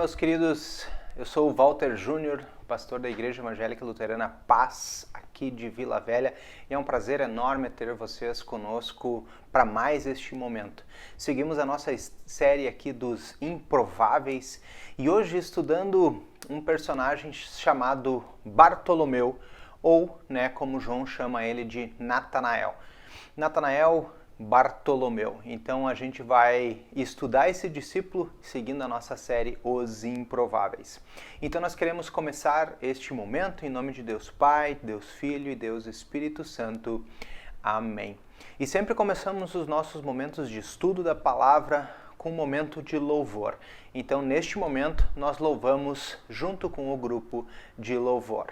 meus queridos, eu sou o Walter Júnior, pastor da Igreja Evangélica Luterana Paz, aqui de Vila Velha, e é um prazer enorme ter vocês conosco para mais este momento. Seguimos a nossa série aqui dos Improváveis e hoje estudando um personagem chamado Bartolomeu, ou, como João chama ele, de Natanael. Natanael Bartolomeu. Então a gente vai estudar esse discípulo seguindo a nossa série Os Improváveis. Então nós queremos começar este momento em nome de Deus Pai, Deus Filho e Deus Espírito Santo. Amém. E sempre começamos os nossos momentos de estudo da palavra com um momento de louvor. Então neste momento nós louvamos junto com o grupo de louvor.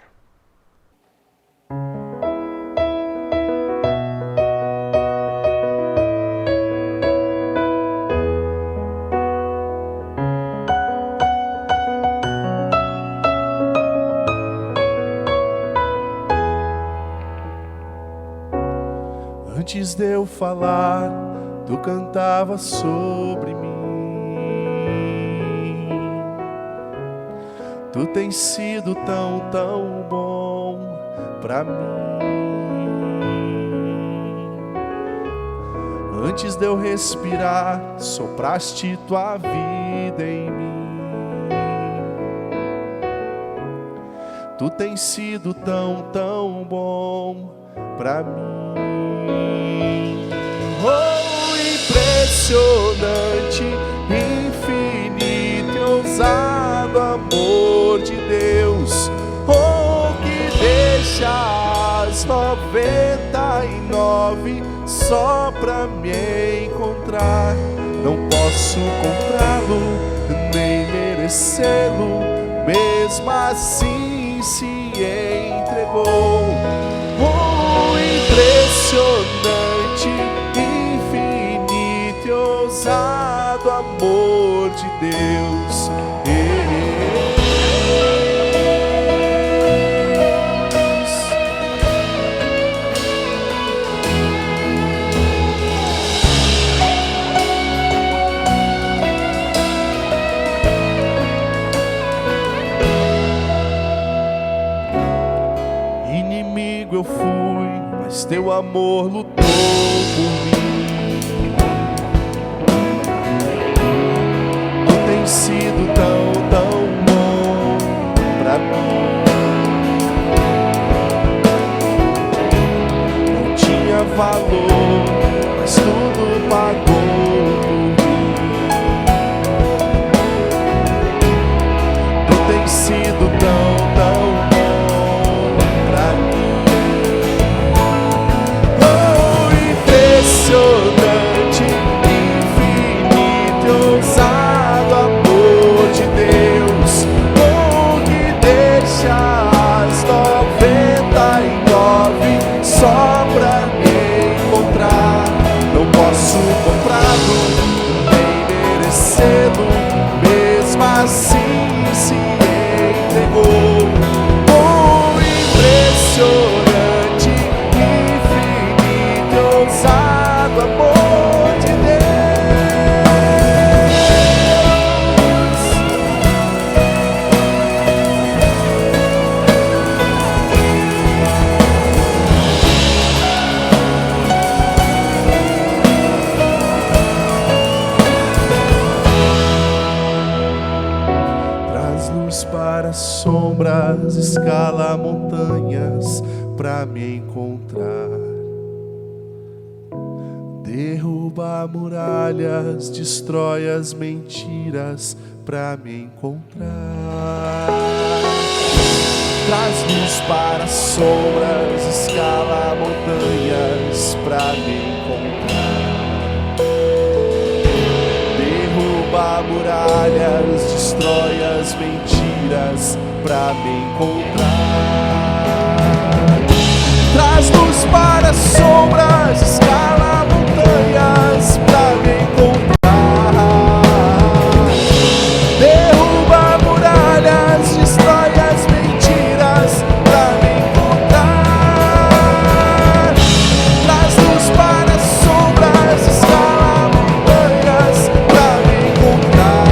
Antes de eu falar, tu cantava sobre mim. Tu tens sido tão bom pra mim. Antes de eu respirar, sopraste tua vida em mim. Tu tens sido tão bom pra mim. Oh, impressionante, infinito e ousado amor de Deus. Oh, que deixa as 99 só pra me encontrar. Não posso comprá-lo, nem merecê-lo, mesmo assim se entregou. Oh, impressionante, infinito e ousado amor de Deus. Inimigo eu fui, mas teu amor lutou por mim. Tu tens sido tão bom pra mim. Não tinha valor, mas tudo pagou por mim. Tu tens sido tão impressionante, infinito e ousado amor de Deus. Oh, que deixa as 99 só pra me encontrar. Não posso comprá-lo, nem merecê-lo, mesmo assim se entregou. Oh, impressionante, infinito e ousado amor de Traz luz para as sombras, escala montanhas pra me encontrar. Derruba muralhas, destrói as mentiras pra me encontrar. Traz luz para as sombras, escala montanhas pra me encontrar. Derruba muralhas, destrói as mentiras pra me encontrar. Traz luz para as sombras, escala montanhas pra me encontrar. Derruba muralhas, destrói as mentiras pra me encontrar. Traz luz para as sombras, escala montanhas pra me encontrar.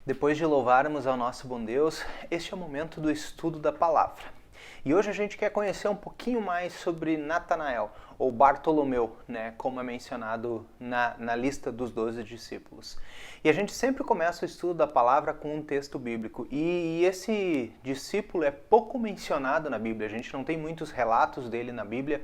Depois de louvarmos ao nosso bom Deus, este é o momento do estudo da palavra. E hoje a gente quer conhecer um pouquinho mais sobre Natanael, ou Bartolomeu, né, como é mencionado na lista dos 12 discípulos. E a gente sempre começa o estudo da palavra com um texto bíblico. E esse discípulo é pouco mencionado na Bíblia, a gente não tem muitos relatos dele na Bíblia,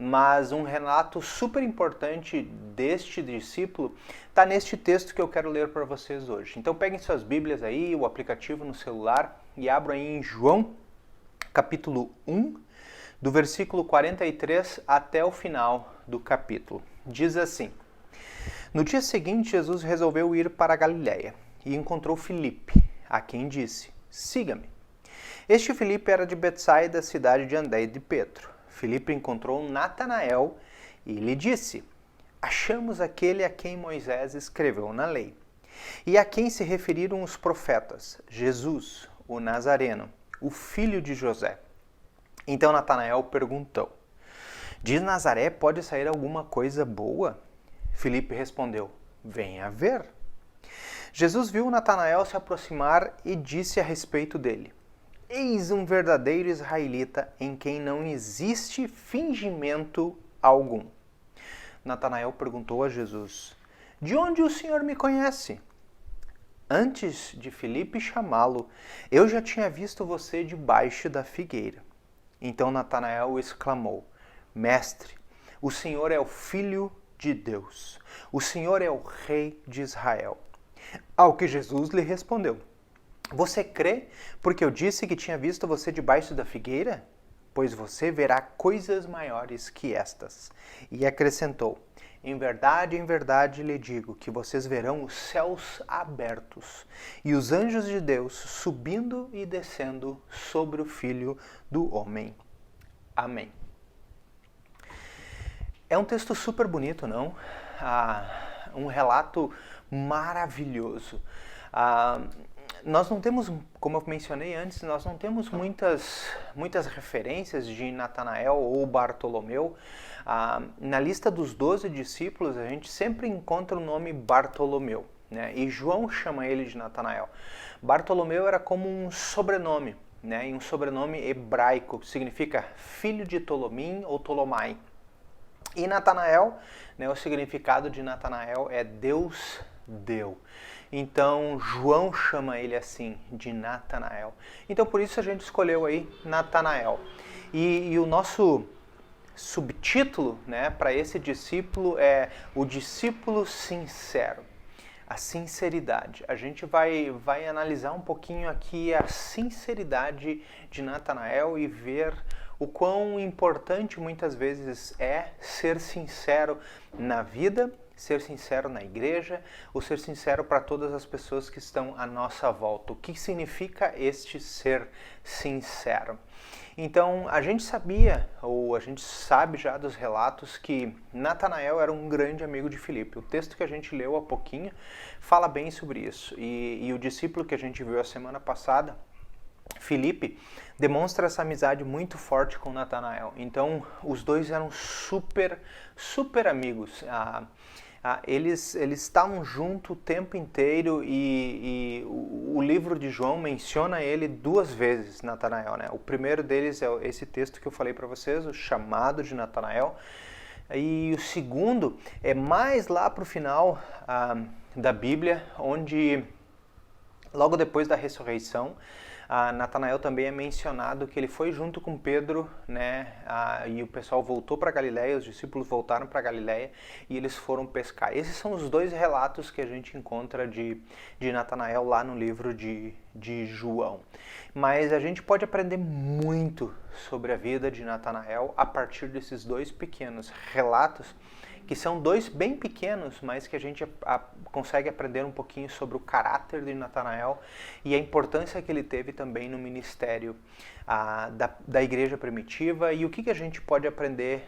mas um relato super importante deste discípulo está neste texto que eu quero ler para vocês hoje. Então peguem suas Bíblias aí, o aplicativo no celular e abram aí em João, capítulo 1, do versículo 43 até o final do capítulo. Diz assim: No dia seguinte, Jesus resolveu ir para a Galiléia e encontrou Filipe, a quem disse: Siga-me. Este Filipe era de Betsaida, cidade de André e de Pedro. Filipe encontrou Natanael e lhe disse: Achamos aquele a quem Moisés escreveu na lei, e a quem se referiram os profetas, Jesus, o Nazareno, o filho de José. Então Natanael perguntou: De Nazaré pode sair alguma coisa boa? Filipe respondeu: Venha ver. Jesus viu Natanael se aproximar e disse a respeito dele: Eis um verdadeiro israelita em quem não existe fingimento algum. Natanael perguntou a Jesus: De onde o Senhor me conhece? Antes de Filipe chamá-lo, eu já tinha visto você debaixo da figueira. Então Natanael exclamou: Mestre, o Senhor é o Filho de Deus. O Senhor é o Rei de Israel. Ao que Jesus lhe respondeu: Você crê porque eu disse que tinha visto você debaixo da figueira? Pois você verá coisas maiores que estas. E acrescentou: em verdade lhe digo que vocês verão os céus abertos e os anjos de Deus subindo e descendo sobre o Filho do Homem. Amém. É um texto super bonito, não? Um relato maravilhoso. Nós não temos, como eu mencionei antes, nós não temos muitas referências de Natanael ou Bartolomeu. Na lista dos 12 discípulos, a gente sempre encontra o nome Bartolomeu, né? E João chama ele de Natanael. Bartolomeu era como um sobrenome, né? E um sobrenome hebraico, que significa filho de Tolomim ou Tolomai. E Natanael, né, o significado de Natanael é Deus deu. Então, João chama ele assim, de Natanael. Então, por isso a gente escolheu aí Natanael. E o nosso subtítulo, né, para esse discípulo é o discípulo sincero. A sinceridade. A gente vai analisar um pouquinho aqui a sinceridade de Natanael e ver o quão importante muitas vezes é ser sincero na vida, ser sincero na igreja, ou ser sincero para todas as pessoas que estão à nossa volta. O que significa este ser sincero? Então, a gente sabia, ou a gente sabe já dos relatos, que Natanael era um grande amigo de Filipe. O texto que a gente leu há pouquinho fala bem sobre isso. E o discípulo que a gente viu a semana passada, Filipe, demonstra essa amizade muito forte com Natanael. Então, os dois eram super amigos. Eles estavam juntos o tempo inteiro e o livro de João menciona ele 2 vezes, Natanael, né? O primeiro deles é esse texto que eu falei para vocês, o chamado de Natanael. E o segundo é mais lá para o final da Bíblia, onde logo depois da ressurreição, Natanael também é mencionado que ele foi junto com Pedro, né? E o pessoal voltou para Galiléia, os discípulos voltaram para Galiléia e eles foram pescar. Esses são os 2 relatos que a gente encontra de Natanael lá no livro de João. Mas a gente pode aprender muito sobre a vida de Natanael a partir desses 2 pequenos relatos, que são 2 bem pequenos, mas que a gente consegue aprender um pouquinho sobre o caráter de Natanael e a importância que ele teve também no ministério da igreja primitiva e o que a gente pode aprender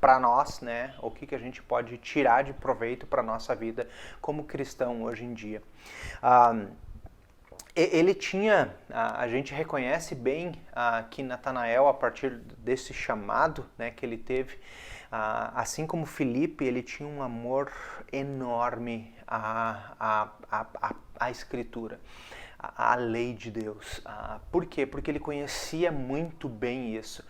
para nós, né? O que a gente pode tirar de proveito para a nossa vida como cristão hoje em dia. Ele tinha, a gente reconhece bem que Natanael, a partir desse chamado, né, que ele teve, assim como Filipe, ele tinha um amor enorme à Escritura, à lei de Deus. Por quê? Porque ele conhecia muito bem isso.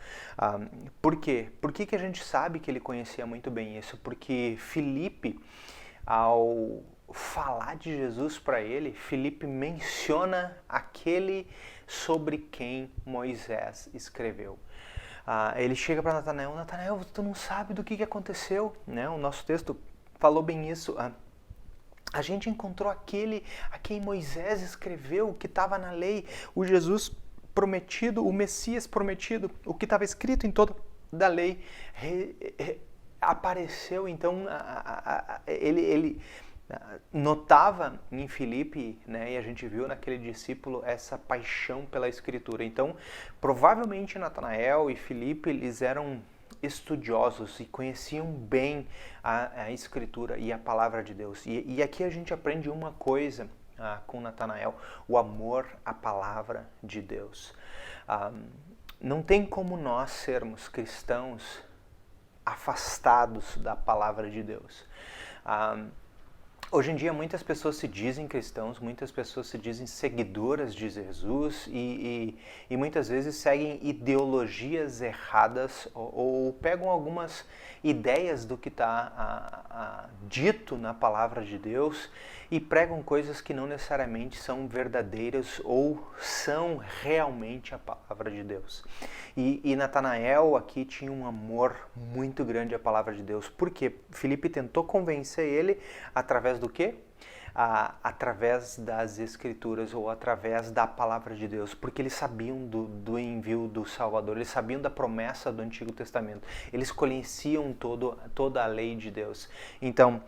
Por quê? Por que a gente sabe que ele conhecia muito bem isso? Porque Filipe, ao falar de Jesus para ele, Filipe menciona aquele sobre quem Moisés escreveu. Ele chega para Natanael: Natanael, tu não sabe do que aconteceu, né? O nosso texto falou bem isso. A gente encontrou aquele a quem Moisés escreveu, que estava na lei, o Jesus prometido, o Messias prometido, o que estava escrito em toda a lei, apareceu. Então ele notava em Filipe, né, e a gente viu naquele discípulo essa paixão pela Escritura. Então, provavelmente Natanael e Filipe, eles eram estudiosos e conheciam bem a Escritura e a Palavra de Deus. E aqui a gente aprende uma coisa com Natanael: o amor à Palavra de Deus. Não tem como nós sermos cristãos afastados da Palavra de Deus. Hoje em dia muitas pessoas se dizem cristãos, muitas pessoas se dizem seguidoras de Jesus e muitas vezes seguem ideologias erradas ou pegam algumas ideias do que está dito na palavra de Deus e pregam coisas que não necessariamente são verdadeiras ou são realmente a palavra de Deus. E Natanael aqui tinha um amor muito grande à palavra de Deus. Por quê? Filipe tentou convencer ele através do quê? Através das Escrituras ou através da palavra de Deus, porque eles sabiam do envio do Salvador, eles sabiam da promessa do Antigo Testamento, eles conheciam toda a lei de Deus. Então,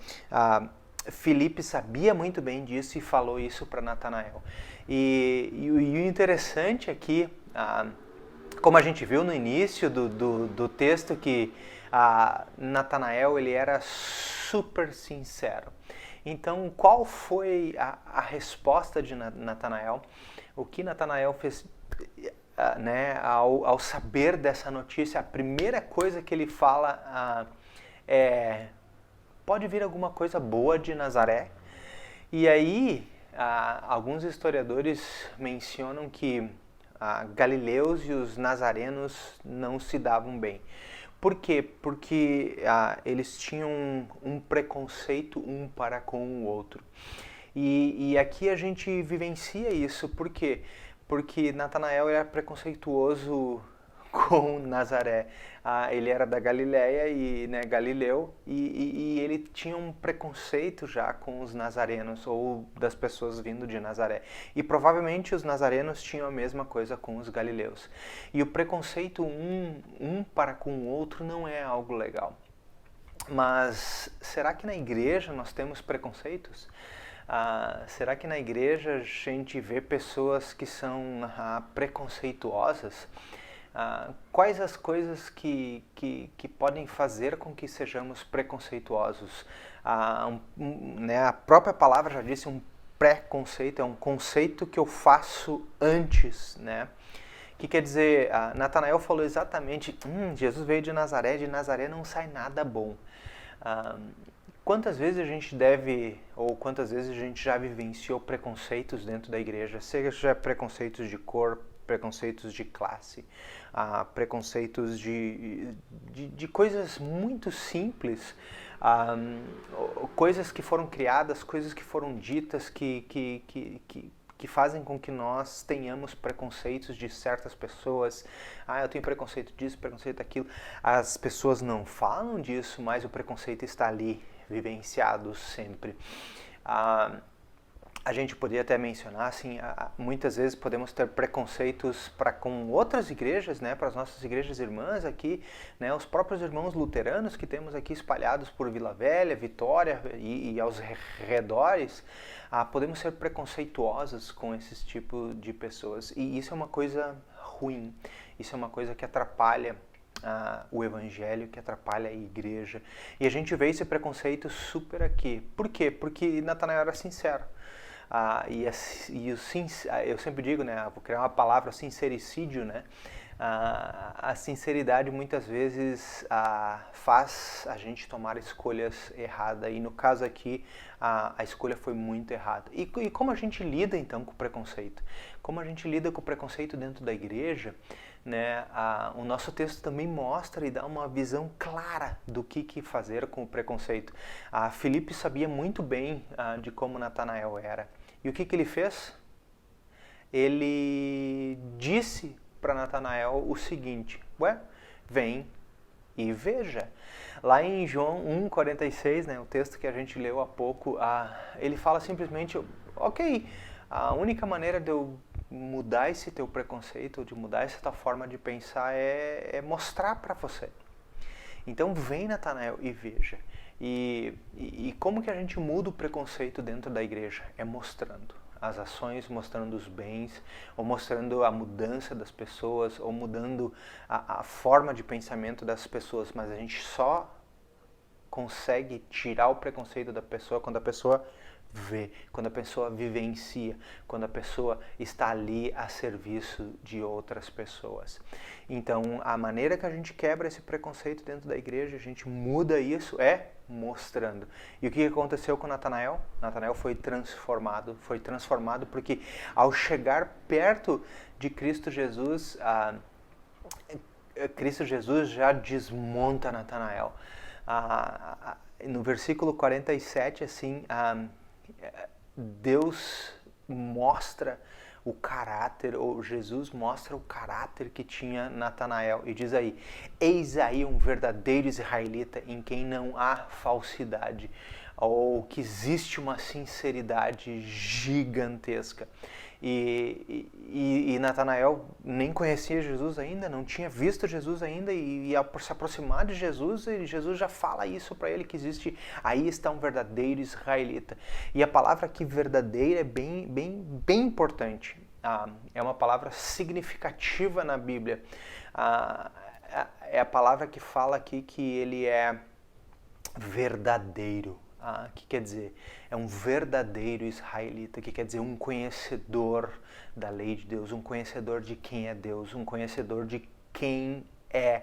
Filipe sabia muito bem disso e falou isso para Natanael. E o interessante aqui, como a gente viu no início do texto, que Natanael ele era super sincero. Então, qual foi a resposta de Natanael? O que Natanael fez, né, ao saber dessa notícia? A primeira coisa que ele fala é: pode vir alguma coisa boa de Nazaré? E aí, alguns historiadores mencionam que galileus e os nazarenos não se davam bem. Por quê? Porque eles tinham um preconceito um para com o outro. E aqui a gente vivencia isso. Por quê? Porque Natanael era preconceituoso com Nazaré. Ele era da Galileia, né, Galileu, e ele tinha um preconceito já com os nazarenos ou das pessoas vindo de Nazaré. E provavelmente os nazarenos tinham a mesma coisa com os galileus. E o preconceito um para com o outro não é algo legal. Mas será que na igreja nós temos preconceitos? Será que na igreja a gente vê pessoas que são preconceituosas? Quais as coisas que podem fazer com que sejamos preconceituosos? Né, a própria palavra já disse, um preconceito é um conceito que eu faço antes, né? Que quer dizer, Natanael falou exatamente: Jesus veio de Nazaré não sai nada bom. Quantas vezes a gente ou quantas vezes a gente já vivenciou preconceitos dentro da igreja, seja preconceitos de cor, preconceitos de classe, preconceitos de coisas muito simples, coisas que foram criadas, coisas que foram ditas que fazem com que nós tenhamos preconceitos de certas pessoas. Eu tenho preconceito disso, preconceito daquilo. As pessoas não falam disso, mas o preconceito está ali, vivenciado sempre. A gente poderia até mencionar, assim, muitas vezes podemos ter preconceitos para com outras igrejas, né, para as nossas igrejas irmãs aqui, né, os próprios irmãos luteranos que temos aqui espalhados por Vila Velha, Vitória e aos redores. Podemos ser preconceituosos com esse tipo de pessoas, e isso é uma coisa ruim, isso é uma coisa que atrapalha o evangelho, que atrapalha a igreja. E a gente vê esse preconceito super aqui. Por quê? Porque Natanael era sincero. eu sempre digo, né, vou criar uma palavra, sincericídio, né? A sinceridade muitas vezes faz a gente tomar escolhas erradas, e no caso aqui a escolha foi muito errada. E como a gente lida então com o preconceito? Como a gente lida com o preconceito dentro da igreja, né? O nosso texto também mostra e dá uma visão clara do que fazer com o preconceito. Filipe sabia muito bem de como Natanael era. E o que ele fez? Ele disse para Natanael o seguinte: vem e veja. Lá em João 1,46, né, o texto que a gente leu há pouco, ele fala simplesmente, ok, a única maneira de eu mudar esse teu preconceito, de mudar essa tua forma de pensar é mostrar para você. Então vem, Natanael, e veja. E como que a gente muda o preconceito dentro da igreja? É mostrando as ações, mostrando os bens, ou mostrando a mudança das pessoas, ou mudando a forma de pensamento das pessoas. Mas a gente só consegue tirar o preconceito da pessoa quando a pessoa vê, quando a pessoa vivencia, quando a pessoa está ali a serviço de outras pessoas. Então, a maneira que a gente quebra esse preconceito dentro da igreja, a gente muda isso, mostrando. E o que aconteceu com Natanael? Natanael foi transformado porque ao chegar perto de Cristo Jesus, Cristo Jesus já desmonta Natanael. No versículo 47, assim, Deus mostra o caráter, ou Jesus mostra o caráter que tinha Natanael, e diz aí: eis aí um verdadeiro israelita em quem não há falsidade, ou que existe uma sinceridade gigantesca. E Natanael nem conhecia Jesus ainda, não tinha visto Jesus ainda, e ao se aproximar de Jesus, Jesus já fala isso para ele, que existe, aí está um verdadeiro israelita. E a palavra aqui, verdadeira, é bem importante. É uma palavra significativa na Bíblia. É a palavra que fala aqui que ele é verdadeiro. Que quer dizer? É um verdadeiro israelita, que quer dizer um conhecedor da lei de Deus, um conhecedor de quem é Deus, um conhecedor de quem é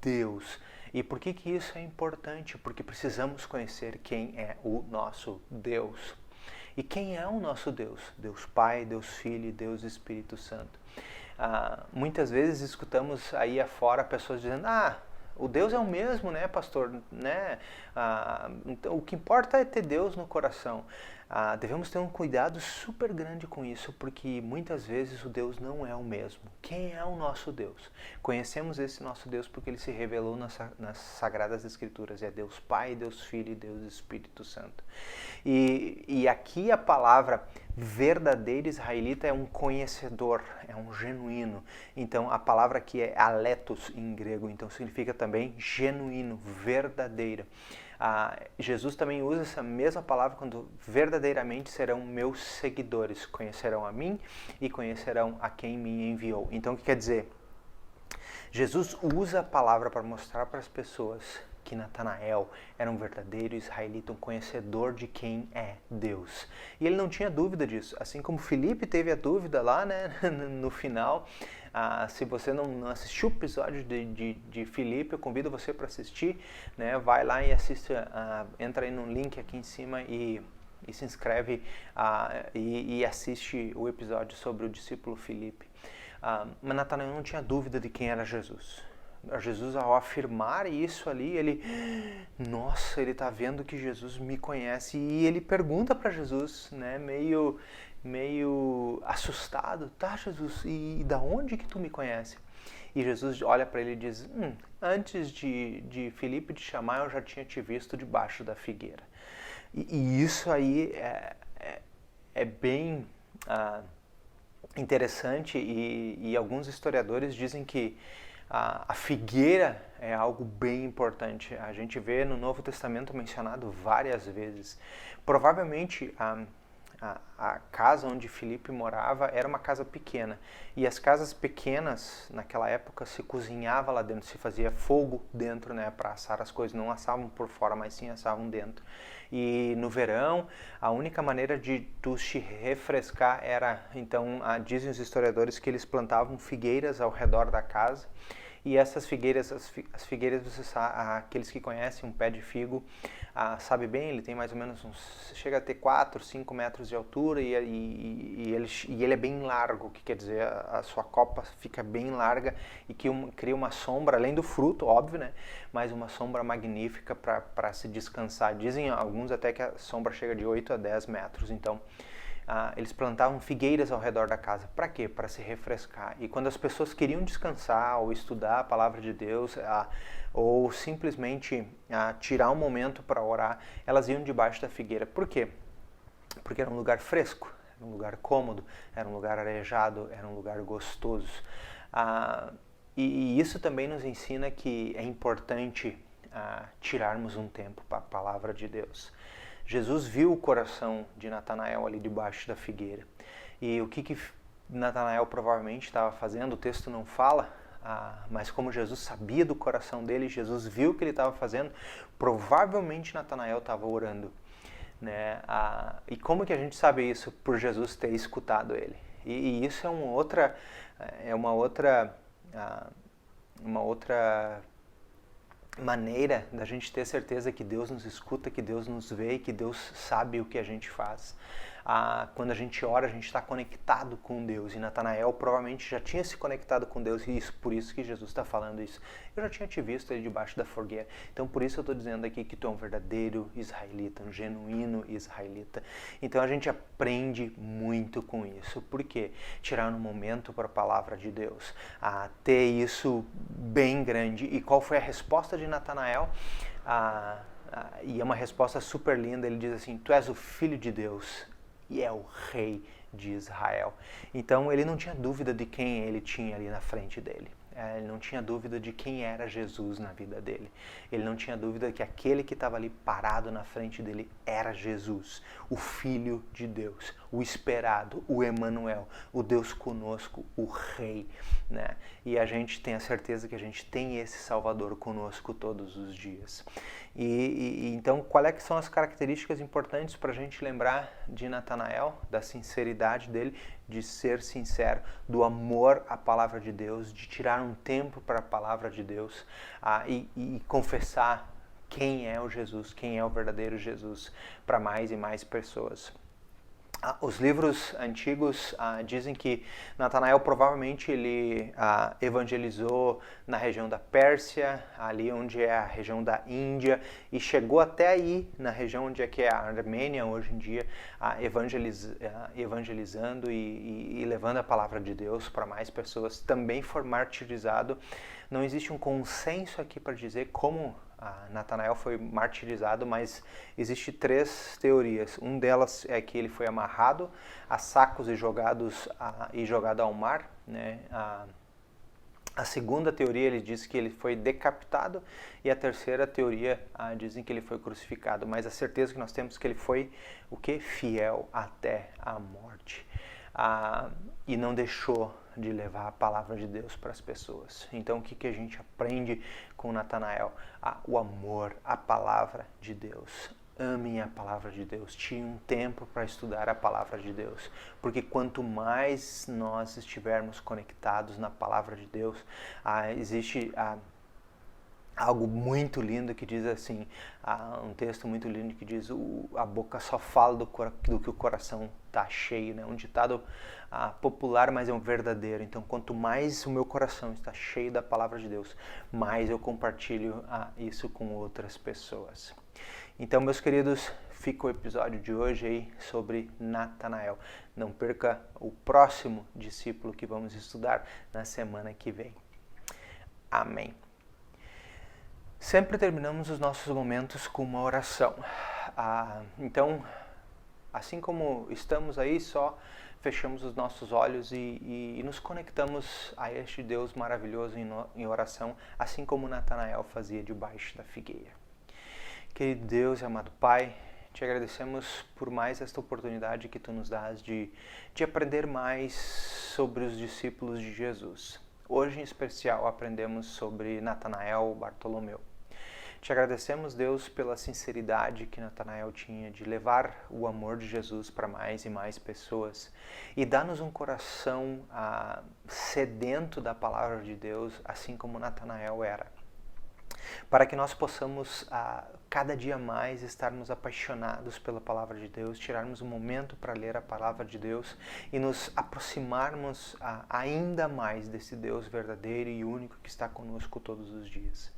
Deus. E por que isso é importante? Porque precisamos conhecer quem é o nosso Deus. E quem é o nosso Deus? Deus Pai, Deus Filho e Deus Espírito Santo. Muitas vezes escutamos aí afora pessoas dizendo: o Deus é o mesmo, né, pastor? Né? Então, o que importa é ter Deus no coração. Devemos ter um cuidado super grande com isso, porque muitas vezes o Deus não é o mesmo. Quem é o nosso Deus? Conhecemos esse nosso Deus porque ele se revelou nas Sagradas Escrituras. É Deus Pai, Deus Filho e Deus Espírito Santo. E aqui a palavra verdadeiro israelita é um conhecedor, é um genuíno. Então a palavra aqui é aletos em grego, então significa também genuíno, verdadeiro. Jesus também usa essa mesma palavra quando verdadeiramente serão meus seguidores, conhecerão a mim e conhecerão a quem me enviou. Então o que quer dizer? Jesus usa a palavra para mostrar para as pessoas que Natanael era um verdadeiro israelita, um conhecedor de quem é Deus. E ele não tinha dúvida disso, assim como Filipe teve a dúvida lá, né, no final. Se você não assistiu o episódio de Filipe, eu convido você para assistir, né? Vai lá e assiste, entra aí no link aqui em cima e se inscreve e assiste o episódio sobre o discípulo Filipe. Mas Natanael não tinha dúvida de quem era Jesus. Jesus, ao afirmar isso ali, ele está vendo que Jesus me conhece, e ele pergunta para Jesus, né, meio assustado: tá, Jesus, e da onde que tu me conhece? E Jesus olha para ele e diz: antes de Filipe te chamar, eu já tinha te visto debaixo da figueira. E isso aí é bem interessante, e alguns historiadores dizem que a figueira é algo bem importante. A gente vê no Novo Testamento mencionado várias vezes. Provavelmente a casa onde Filipe morava era uma casa pequena. E as casas pequenas, naquela época, se cozinhava lá dentro, se fazia fogo dentro, né, para assar as coisas. Não assavam por fora, mas sim assavam dentro. E no verão, a única maneira de tu te refrescar era, então, dizem os historiadores que eles plantavam figueiras ao redor da casa. E essas figueiras, as figueiras, aqueles que conhecem um pé de figo, sabe bem, ele tem mais ou menos chega a ter 4, 5 metros de altura e ele é bem largo, que quer dizer, a sua copa fica bem larga e que cria uma sombra, além do fruto, óbvio, né? Mas uma sombra magnífica para se descansar. Dizem alguns até que a sombra chega de 8 a 10 metros, então... eles plantavam figueiras ao redor da casa. Para quê? Para se refrescar. E quando as pessoas queriam descansar ou estudar a palavra de Deus, ou simplesmente tirar um momento para orar, elas iam debaixo da figueira. Por quê? Porque era um lugar fresco, era um lugar cômodo, era um lugar arejado, era um lugar gostoso. E isso também nos ensina que é importante tirarmos um tempo para a palavra de Deus. Jesus viu o coração de Natanael ali debaixo da figueira. E o que Natanael provavelmente estava fazendo, o texto não fala, mas como Jesus sabia do coração dele, Jesus viu o que ele estava fazendo, provavelmente Natanael estava orando. Né? E como que a gente sabe isso? Por Jesus ter escutado ele. E isso é uma outra maneira da gente ter certeza que Deus nos escuta, que Deus nos vê e que Deus sabe o que a gente faz. Quando a gente ora, a gente está conectado com Deus. E Natanael provavelmente já tinha se conectado com Deus e por isso que Jesus está falando isso. Eu já tinha te visto aí debaixo da fogueira. Então por isso eu estou dizendo aqui que tu é um verdadeiro israelita, um genuíno israelita. Então a gente aprende muito com isso. Por quê? Tirar um momento para a palavra de Deus. Ter isso bem grande. E qual foi a resposta de Natanael? E é uma resposta super linda. Ele diz assim: tu és o Filho de Deus e é o Rei de Israel. Então ele não tinha dúvida de quem ele tinha ali na frente dele. Ele não tinha dúvida de quem era Jesus na vida dele. Ele não tinha dúvida que aquele que estava ali parado na frente dele era Jesus, o Filho de Deus, o esperado, o Emanuel, o Deus conosco, o Rei. Né? E a gente tem a certeza que a gente tem esse Salvador conosco todos os dias. Então, quais que são as características importantes para a gente lembrar de Natanael, da sinceridade dele, de ser sincero, do amor à palavra de Deus, de tirar um tempo para a palavra de Deus e confessar quem é o Jesus, quem é o verdadeiro Jesus para mais e mais pessoas. Os livros antigos dizem que Natanael provavelmente ele evangelizou na região da Pérsia, ali onde é a região da Índia, e chegou até aí, na região onde é que é a Armênia hoje em dia, evangelizando e levando a palavra de Deus para mais pessoas. Também foi martirizado. Não existe um consenso aqui para dizer como Natanael foi martirizado, mas existe 3 teorias. Uma delas é que ele foi amarrado a sacos e jogado ao mar. Né? A segunda teoria ele diz que ele foi decapitado e a terceira teoria dizem que ele foi crucificado. Mas a certeza que nós temos é que ele foi o quê? Fiel até a morte. E não deixou de levar a palavra de Deus para as pessoas. Então o que a gente aprende com Natanael? O amor, a palavra de Deus. Amem a palavra de Deus. Tire um tempo para estudar a palavra de Deus. Porque quanto mais nós estivermos conectados na palavra de Deus, existe algo muito lindo que diz assim, um texto muito lindo que diz: a boca só fala do que o coração está cheio, né? Um ditado popular, mas é um verdadeiro. Então, quanto mais o meu coração está cheio da palavra de Deus, mais eu compartilho isso com outras pessoas. Então, meus queridos, fica o episódio de hoje aí sobre Natanael. Não perca o próximo discípulo que vamos estudar na semana que vem. Amém. Sempre terminamos os nossos momentos com uma oração. Então, assim como estamos aí, só fechamos os nossos olhos e nos conectamos a este Deus maravilhoso em oração, assim como Natanael fazia debaixo da figueira. Querido Deus e amado Pai, te agradecemos por mais esta oportunidade que Tu nos dás de aprender mais sobre os discípulos de Jesus. Hoje, em especial, aprendemos sobre Natanael Bartolomeu. Te agradecemos, Deus, pela sinceridade que Natanael tinha de levar o amor de Jesus para mais e mais pessoas e dá-nos um coração sedento da palavra de Deus, assim como Natanael era, para que nós possamos cada dia mais estarmos apaixonados pela palavra de Deus, tirarmos um momento para ler a palavra de Deus e nos aproximarmos ainda mais desse Deus verdadeiro e único que está conosco todos os dias.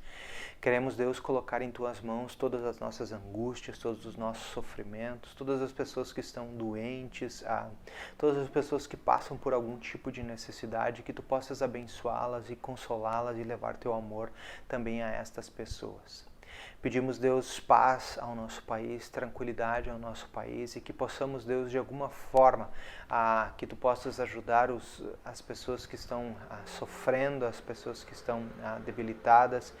Queremos, Deus, colocar em Tuas mãos todas as nossas angústias, todos os nossos sofrimentos, todas as pessoas que estão doentes, todas as pessoas que passam por algum tipo de necessidade, que Tu possas abençoá-las e consolá-las e levar Teu amor também a estas pessoas. Pedimos, Deus, paz ao nosso país, tranquilidade ao nosso país e que possamos, Deus, de alguma forma, que Tu possas ajudar as pessoas que estão sofrendo, as pessoas que estão debilitadas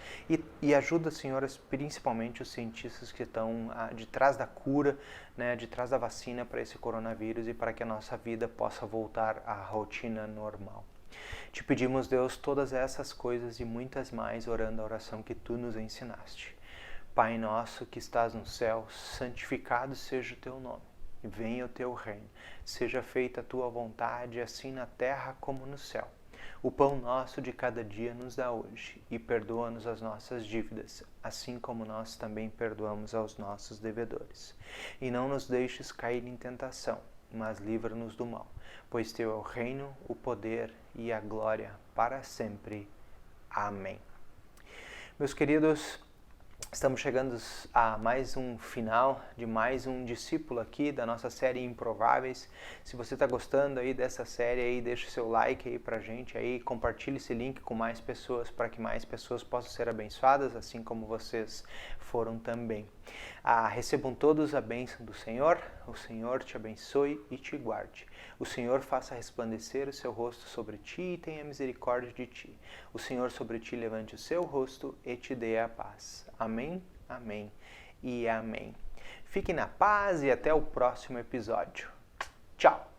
e ajuda, Senhor, principalmente os cientistas que estão de trás da cura, né, de trás da vacina para esse coronavírus e para que a nossa vida possa voltar à rotina normal. Te pedimos, Deus, todas essas coisas e muitas mais, orando a oração que Tu nos ensinaste. Pai nosso que estás no céu, santificado seja o Teu nome. Venha o Teu reino. Seja feita a Tua vontade, assim na terra como no céu. O pão nosso de cada dia nos dá hoje e perdoa-nos as nossas dívidas, assim como nós também perdoamos aos nossos devedores. E não nos deixes cair em tentação, mas livra-nos do mal, pois Teu é o reino, o poder e a glória para sempre. Amém. Meus queridos, estamos chegando a mais um final de mais um discípulo aqui da nossa série Improváveis. Se você está gostando aí dessa série aí, deixa o seu like aí pra gente aí, compartilhe esse link com mais pessoas para que mais pessoas possam ser abençoadas, assim como vocês foram também. Recebam todos a bênção do Senhor, o Senhor te abençoe e te guarde. O Senhor faça resplandecer o seu rosto sobre ti e tenha misericórdia de ti. O Senhor sobre ti levante o seu rosto e te dê a paz. Amém, amém e amém. Fique na paz e até o próximo episódio. Tchau!